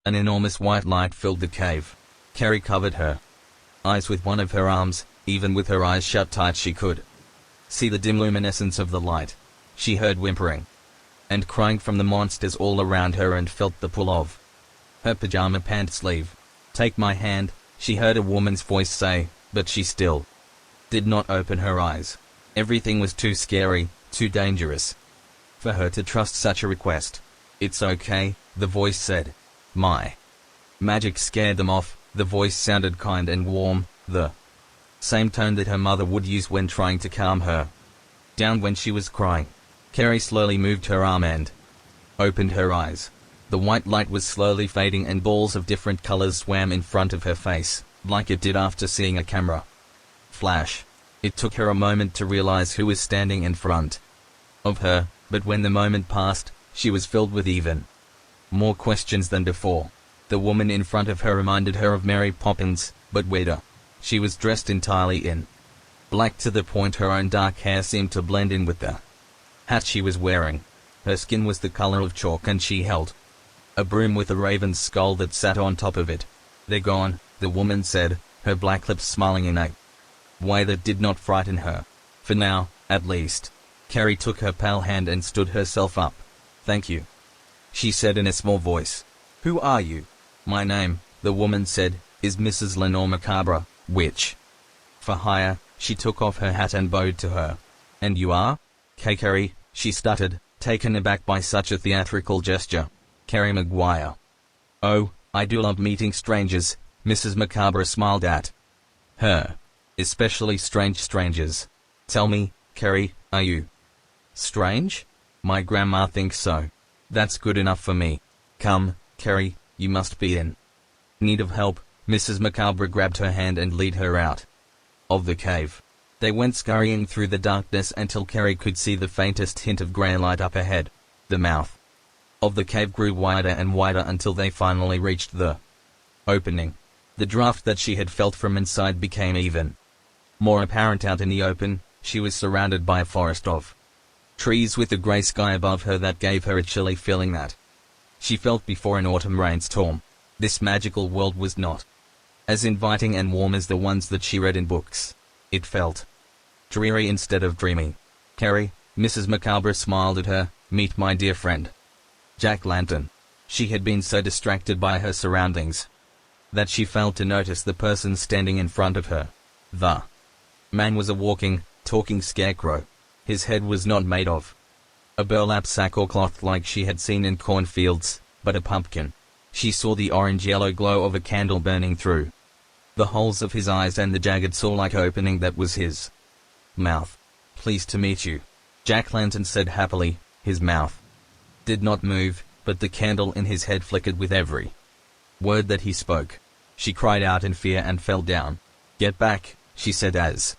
An enormous white light filled the cave. Carrie covered her eyes with one of her arms. Even with her eyes shut tight she could see the dim luminescence of the light. She heard whimpering and crying from the monsters all around her and felt the pull of her pajama pant sleeve. "Take my hand," she heard a woman's voice say, but she still did not open her eyes. Everything was too scary, too dangerous for her to trust such a request. "It's okay," the voice said. "My magic scared them off." The voice sounded kind and warm, the same tone that her mother would use when trying to calm her down when she was crying. Carrie slowly moved her arm and opened her eyes. The white light was slowly fading and balls of different colors swam in front of her face, like it did after seeing a camera flash. It took her a moment to realize who was standing in front of her, but when the moment passed, she was filled with even more questions than before. The woman in front of her reminded her of Mary Poppins, but weirder. She was dressed entirely in black to the point her own dark hair seemed to blend in with the hat she was wearing. Her skin was the color of chalk and she held a broom with a raven's skull that sat on top of it. "They're gone," the woman said, her black lips smiling in a way that did not frighten her. "For now, at least." Carrie took her pale hand and stood herself up. "Thank you," she said in a small voice. "Who are you?" "My name," the woman said, "is Mrs. Macabre, witch for hire." She took off her hat and bowed to her. "And you are?" "Carrie," she stuttered, taken aback by such a theatrical gesture. "Carrie Maguire." "Oh, I do love meeting strangers," Mrs. Macabre smiled at her. "Especially strange strangers. Tell me, Carrie, are you strange?" "My grandma thinks so." "That's good enough for me. Come, Carrie, you must be in need of help." Mrs. Macabre grabbed her hand and led her out of the cave. They went scurrying through the darkness until Carrie could see the faintest hint of grey light up ahead. The mouth of the cave grew wider and wider until they finally reached the opening. The draft that she had felt from inside became even more apparent out in the open. She was surrounded by a forest of trees with a grey sky above her that gave her a chilly feeling that she felt before an autumn rainstorm. This magical world was not as inviting and warm as the ones that she read in books. It felt dreary instead of dreamy. "Carrie," Mrs. Macabre smiled at her, "meet my dear friend, Jack-Lantern." She had been so distracted by her surroundings that she failed to notice the person standing in front of her. The man was a walking, talking scarecrow. His head was not made of a burlap sack or cloth like she had seen in cornfields, but a pumpkin. She saw the orange-yellow glow of a candle burning through the holes of his eyes and the jagged saw-like opening that was his mouth. "Pleased to meet you," Jack-Lantern said happily. His mouth did not move, but the candle in his head flickered with every word that he spoke. She cried out in fear and fell down. "Get back," she said as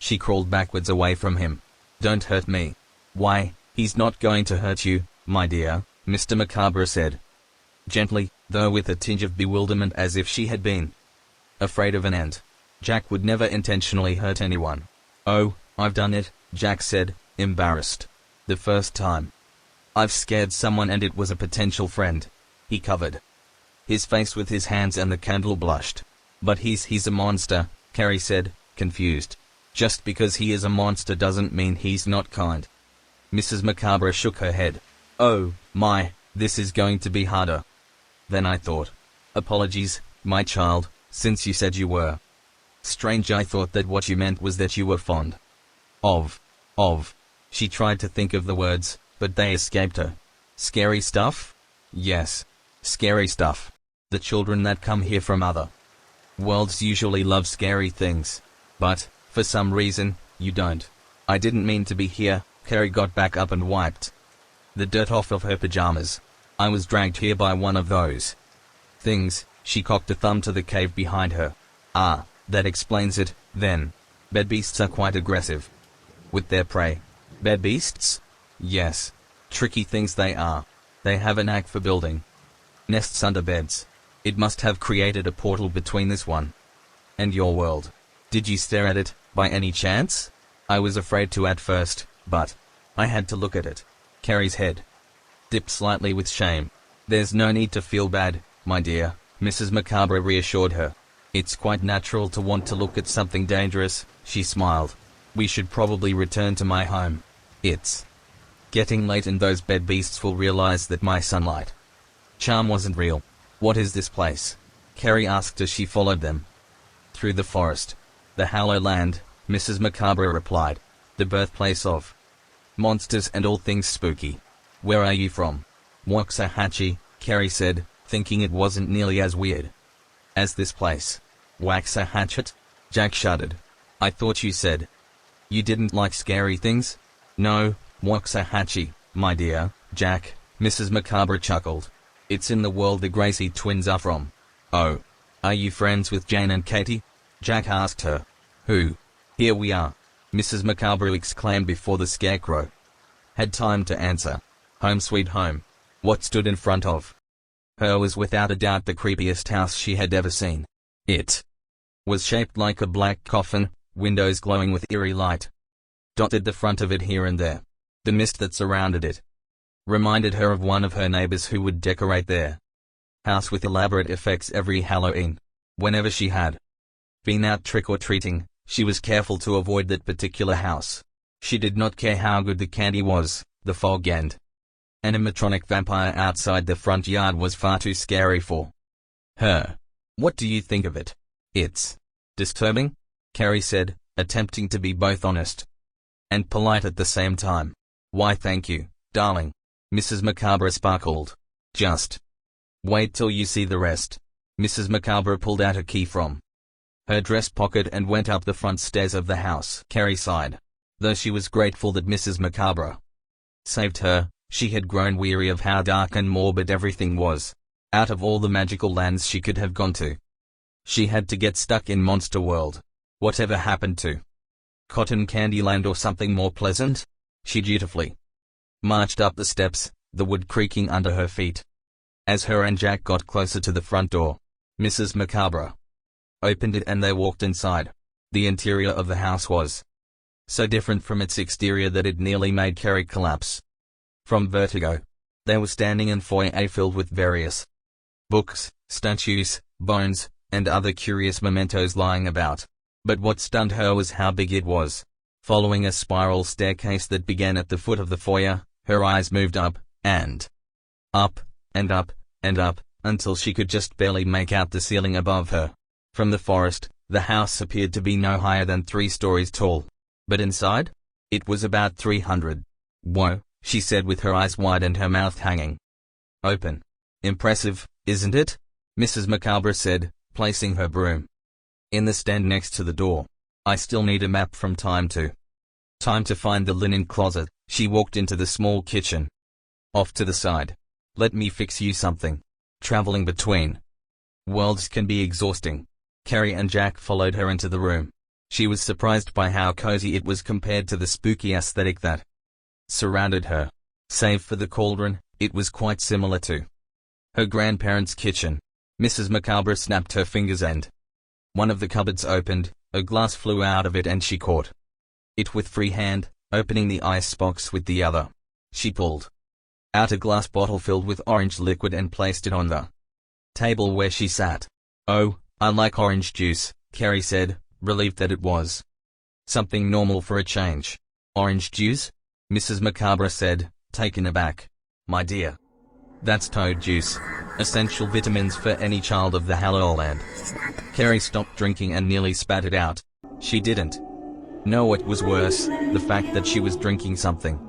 she crawled backwards away from him. "Don't hurt me." "Why, he's not going to hurt you, my dear," Mr. Macabre said gently, though with a tinge of bewilderment, as if she had been afraid of an ant. "Jack would never intentionally hurt anyone." "Oh, I've done it," Jack said, embarrassed. "The first time I've scared someone, and it was a potential friend." He covered his face with his hands and the candle blushed. "But he's a monster," Carrie said, confused. "Just because he is a monster doesn't mean he's not kind." Mrs. Macabre shook her head. "Oh, my, this is going to be harder than I thought. Apologies, my child, since you said you were strange. I thought that what you meant was that you were fond of. She tried to think of the words, but they escaped her. "Scary stuff?" "Yes, scary stuff. The children that come here from other worlds usually love scary things. But, for some reason, you don't." "I didn't mean to be here." Carrie got back up and wiped the dirt off of her pajamas. "I was dragged here by one of those things." She cocked a thumb to the cave behind her. "Ah, that explains it, then. Bed beasts are quite aggressive with their prey." "Bed beasts?" "Yes. Tricky things they are. They have a knack for building nests under beds. It must have created a portal between this one and your world." "Did you stare at it, by any chance?" "I was afraid to at first, but I had to look at it." Carrie's head dipped slightly with shame. "There's no need to feel bad," my dear," Mrs. Macabre reassured her. "It's quite natural to want to look at something dangerous," she smiled. "We should probably return to my home. It's getting late and those bed beasts will realize that my sunlight charm wasn't real." "What is this place?" Carrie asked as she followed them through the forest. "The Hollow Land," Mrs. Macabre replied. "The birthplace of monsters and all things spooky." "Where are you from?" "Waxahachie," Carrie said, thinking it wasn't nearly as weird as this place. "Waxahachie?" Jack shuddered. "I thought you said you didn't like scary things." "No, Waxahachie, my dear, Jack," Mrs. Macabre chuckled. "It's in the world the Gracie twins are from." "Oh. Are you friends with Jane and Katie?" Jack asked her. "Who?" "Here we are," Mrs. Macabre exclaimed before the scarecrow had time to answer. Home sweet home. What stood in front of her was without a doubt the creepiest house she had ever seen. It was shaped like a black coffin, windows glowing with eerie light dotted the front of it here and there. The mist that surrounded it reminded her of one of her neighbors who would decorate their house with elaborate effects every Halloween. Whenever she had been out trick-or-treating, she was careful to avoid that particular house. She did not care how good the candy was, the fog and animatronic vampire outside the front yard was far too scary for her. "What do you think of it?" "It's disturbing," Carrie said, attempting to be both honest and polite at the same time. "Why thank you, darling," Mrs. Macabre sparkled. "Just wait till you see the rest." Mrs. Macabre pulled out a key from her dress pocket and went up the front stairs of the house. Carrie sighed. Though she was grateful that Mrs. Macabre saved her, she had grown weary of how dark and morbid everything was. Out of all the magical lands she could have gone to, she had to get stuck in Monster World. Whatever happened to Cotton Candy Land or something more pleasant? She dutifully marched up the steps, the wood creaking under her feet. As her and Jack got closer to the front door, Mrs. Macabre opened it and they walked inside. The interior of the house was so different from its exterior that it nearly made Carrie collapse from vertigo. They were standing in a foyer filled with various books, statues, bones, and other curious mementos lying about. But what stunned her was how big it was. Following a spiral staircase that began at the foot of the foyer, her eyes moved up, and up, and up, and up, until she could just barely make out the ceiling above her. From the forest, the house appeared to be no higher than 3 stories tall. But inside? It was about 300. "Whoa," she said with her eyes wide and her mouth hanging open. "Impressive, isn't it?" Mrs. Macabre said, placing her broom in the stand next to the door. "I still need a map from time to find the linen closet." She walked into the small kitchen off to the side. "Let me fix you something." Traveling between worlds can be exhausting. Carrie and Jack followed her into the room. She was surprised by how cozy it was compared to the spooky aesthetic that surrounded her. Save for the cauldron, it was quite similar to her grandparents' kitchen. Mrs. Macabre snapped her fingers and one of the cupboards opened, a glass flew out of it and she caught it with free hand, opening the ice box with the other. She pulled out a glass bottle filled with orange liquid and placed it on the table where she sat. "Oh, I like orange juice," Carrie said, relieved that it was something normal for a change. "Orange juice?" Mrs. Macabre said, taken aback. "My dear, that's toad juice. Essential vitamins for any child of the Hollow Land." Carrie stopped drinking and nearly spat it out. She didn't know what was worse, the fact that she was drinking something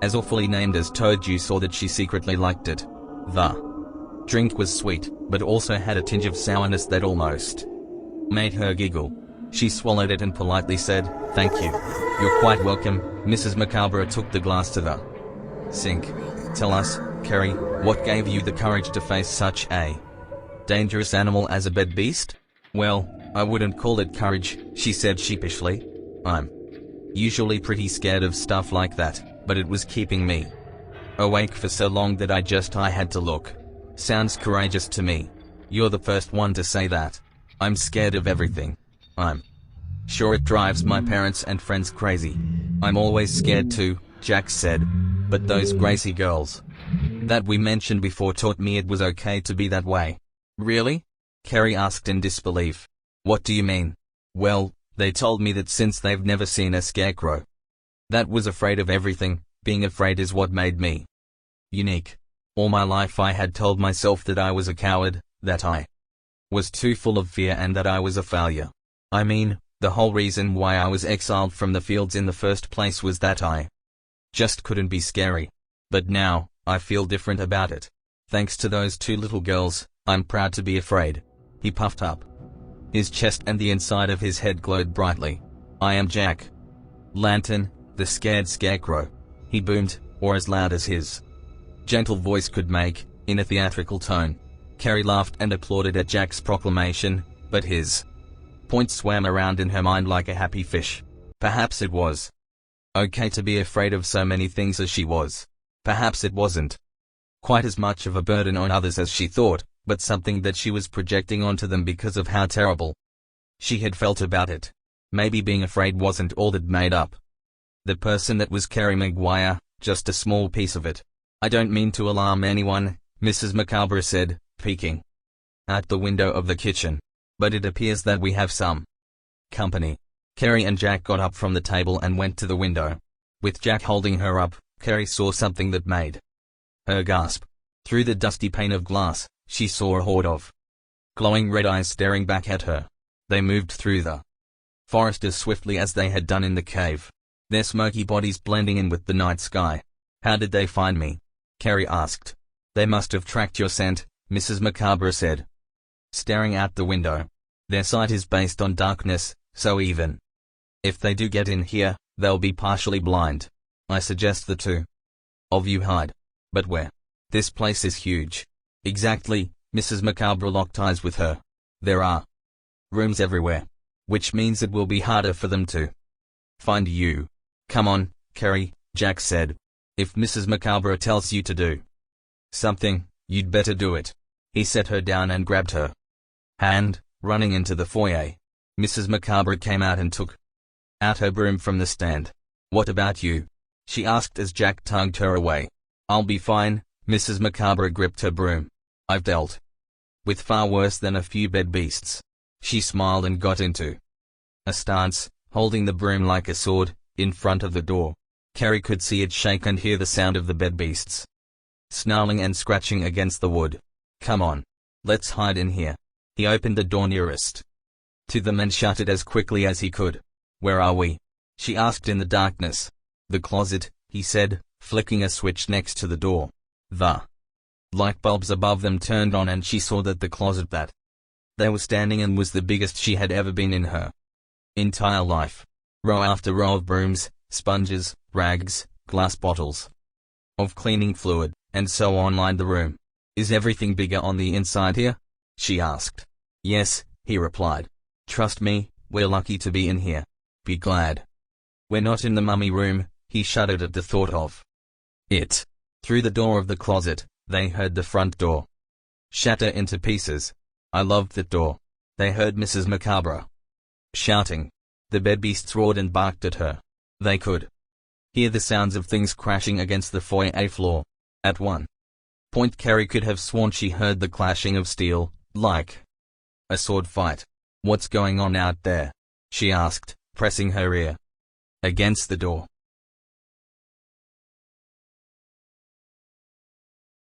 as awfully named as toad juice or that she secretly liked it. The drink was sweet, but also had a tinge of sourness that almost made her giggle. She swallowed it and politely said, "Thank you." "You're quite welcome." Mrs. Macabre took the glass to the sink. "Tell us, Carrie, what gave you the courage to face such a dangerous animal as a bed beast?" "Well, I wouldn't call it courage," she said sheepishly. "I'm usually pretty scared of stuff like that, but it was keeping me awake for so long that I had to look." "Sounds courageous to me." "You're the first one to say that. I'm scared of everything. I'm sure it drives my parents and friends crazy." "I'm always scared too," Jack said. "But those Gracie girls that we mentioned before taught me it was okay to be that way." Really? Carrie asked in disbelief. What do you mean? Well, they told me that since they've never seen a scarecrow, that was afraid of everything. Being afraid is what made me unique. All my life I had told myself that I was a coward, that I was too full of fear and that I was a failure. I mean, the whole reason why I was exiled from the fields in the first place was that I just couldn't be scary. But now, I feel different about it. Thanks to those two little girls, I'm proud to be afraid. He puffed up his chest and the inside of his head glowed brightly. I am Jack Lantern, the scared scarecrow, he boomed, or as loud as his gentle voice could make, in a theatrical tone. Carrie laughed and applauded at Jack's proclamation, but his point swam around in her mind like a happy fish. Perhaps it was okay to be afraid of so many things as she was. Perhaps it wasn't quite as much of a burden on others as she thought, but something that she was projecting onto them because of how terrible she had felt about it. Maybe being afraid wasn't all that made up the person that was Carrie Maguire, just a small piece of it. I don't mean to alarm anyone, Mrs. Macabre said, peeking out the window of the kitchen, but it appears that we have some company. Carrie and Jack got up from the table and went to the window. With Jack holding her up, Carrie saw something that made her gasp. Through the dusty pane of glass, she saw a horde of glowing red eyes staring back at her. They moved through the forest as swiftly as they had done in the cave, their smoky bodies blending in with the night sky. How did they find me? Carrie asked. They must have tracked your scent, Mrs. Macabre said, staring out the window. Their sight is based on darkness, so even if they do get in here, they'll be partially blind. I suggest the two of you hide. But where? This place is huge. Exactly, Mrs. Macabre locked eyes with her. There are rooms everywhere, which means it will be harder for them to find you. Come on, Carrie, Jack said. If Mrs. Macabre tells you to do something, you'd better do it. He set her down and grabbed her hand, running into the foyer. Mrs. Macabre came out and took out her broom from the stand. What about you? She asked as Jack tugged her away. I'll be fine, Mrs. Macabre gripped her broom. I've dealt with far worse than a few bed beasts. She smiled and got into a stance, holding the broom like a sword, in front of the door. Carrie could see it shake and hear the sound of the bed beasts snarling and scratching against the wood. Come on. Let's hide in here. He opened the door nearest to them and shut it as quickly as he could. Where are we? She asked in the darkness. The closet, he said, flicking a switch next to the door. The light bulbs above them turned on and she saw that the closet that they were standing in was the biggest she had ever been in her entire life. Row after row of brooms, sponges, rags, glass bottles of cleaning fluid, and so on lined the room. Is everything bigger on the inside here? She asked. Yes, he replied. Trust me, we're lucky to be in here. Be glad we're not in the mummy room. He shuddered at the thought of it. Through the door of the closet, they heard the front door shatter into pieces. I loved that door. They heard Mrs. Macabre shouting. The bed beasts roared and barked at her. They could hear the sounds of things crashing against the foyer floor. At one point Carrie could have sworn she heard the clashing of steel, like a sword fight. What's going on out there? She asked, pressing her ear against the door.